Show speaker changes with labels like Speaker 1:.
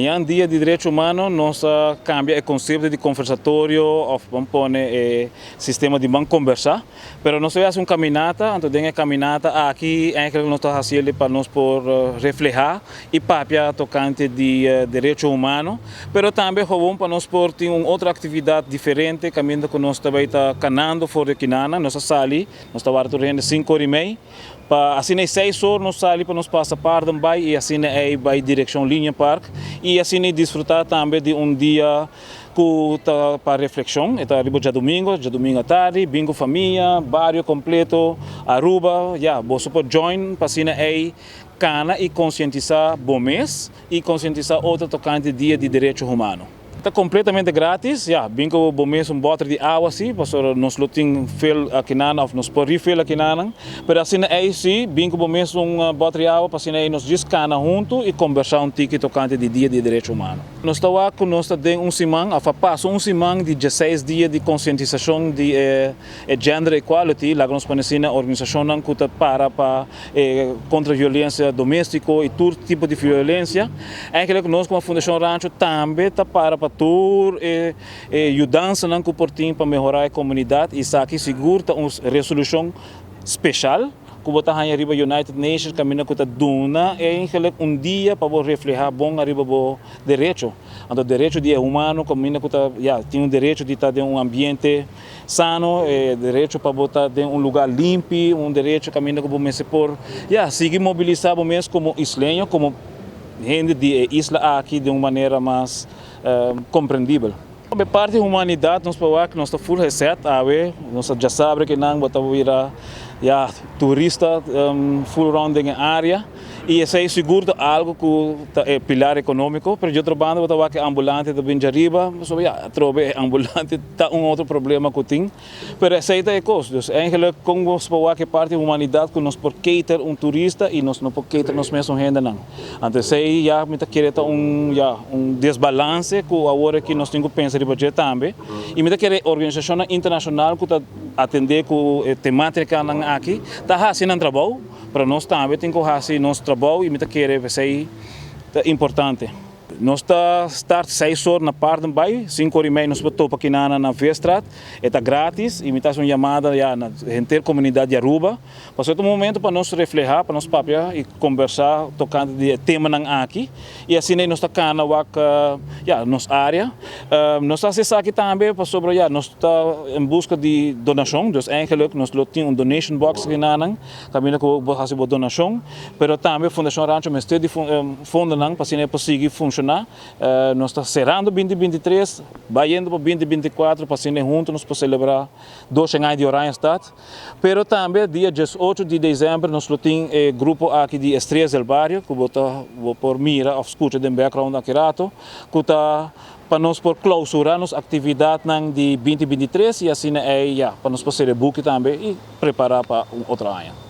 Speaker 1: Amanhã, dia de direito humano, nós cambia o conceito de conversatório, ou vamos pôr sistema de banco conversar, mas nós fazemos uma caminhada, então tem a caminhada aqui, nós estamos fazendo para nós por refletir e papia tocante de direito humano, mas também para nós por ter uma outra atividade diferente, caminho que nós também está canando fora de Quinana, nós saímos, nós estamos correndo 5h30, assim, 6 horas nós saímos para nós passar para Dubai e assim vai direção Linha Park e assim desfrutar também de um dia para reflexão. Então, já domingo à tarde, bingo família, bairro completo, Aruba, você pode join para assim cana e conscientizar bom mês e conscientizar outra tocante dia de direito humano. Está completamente grátis, bingo bom mês bote de água assim, para nós não temos fel aqui nana, nós podemos refill aqui nana, mas assim sim, bingo bom mês bote de água, para assim nós descana junto e conversar ticket tocante de dia de direito humano. Nós estamos aqui, nós temos semana, passo semana de 16 dias de conscientização de gender equality, lá nós conhecemos a organização que está para contra a violência doméstica e todo tipo de violência. Que nós como a Fundação Rancho também está para tour e ajudança que portim para melhorar a comunidade e isso aqui segura uma resolução especial que botar aí arriba United Nations caminha que está dona é dia para refletir bom arriba o direito. Então direito de humano caminha que está tem um direito de estar em um ambiente sano, direito para botar em um lugar limpo, um direito caminha que você por seguir mobilizar mesmo como islenho, como gente de isla aqui de uma maneira mais compreendível. A parte da humanidade, nós estamos full reset, nós já sabemos que não vamos ir turista full round na área e isso é seguro algo que é pilar econômico, mas de outra banda vamos que ambulante da Benjariba, trobe ambulante está outro problema que tem, mas isso é custo. Como nós que parte da humanidade que nós por cater turista e nós não por cater nós mesmos gente não. Então isso aí me querer desbalance que agora que nós temos que pensar de budget também e me querer organização internacional que está atender com temática aqui, está fazendo trabalho para nós também temos que fazer nosso trabalho e me querer ser importante. Nós estamos 6 horas na parte do bairro, 5h30 nós estamos aqui na Vestrat, está grátis e me está uma chamada na inteira comunidade de Aruba. Passou um momento para nós refletir, para nós papia e conversar tocando de tema aqui e assim nós estamos na nossa área. Nós estamos aqui também para sobre nós estamos em busca de donação, então eigenlijk nós temos donation box aqui caminho que fazer donação, mas também a Fundação Rancho me está de fundo para assim conseguir funcionar. Nós estamos cerrando 2023, vai indo para 2024, para assim juntos nós podemos celebrar 2 anos de Oranha Stad. Mas também, dia 18 de dezembro, nós temos grupo aqui de Estrelas del Barrio, que vou por mira, of escuta de background aqui rato, que está para nós por clausurar nossa atividade de 2023 e assim para nós fazer book também e preparar para outra ano.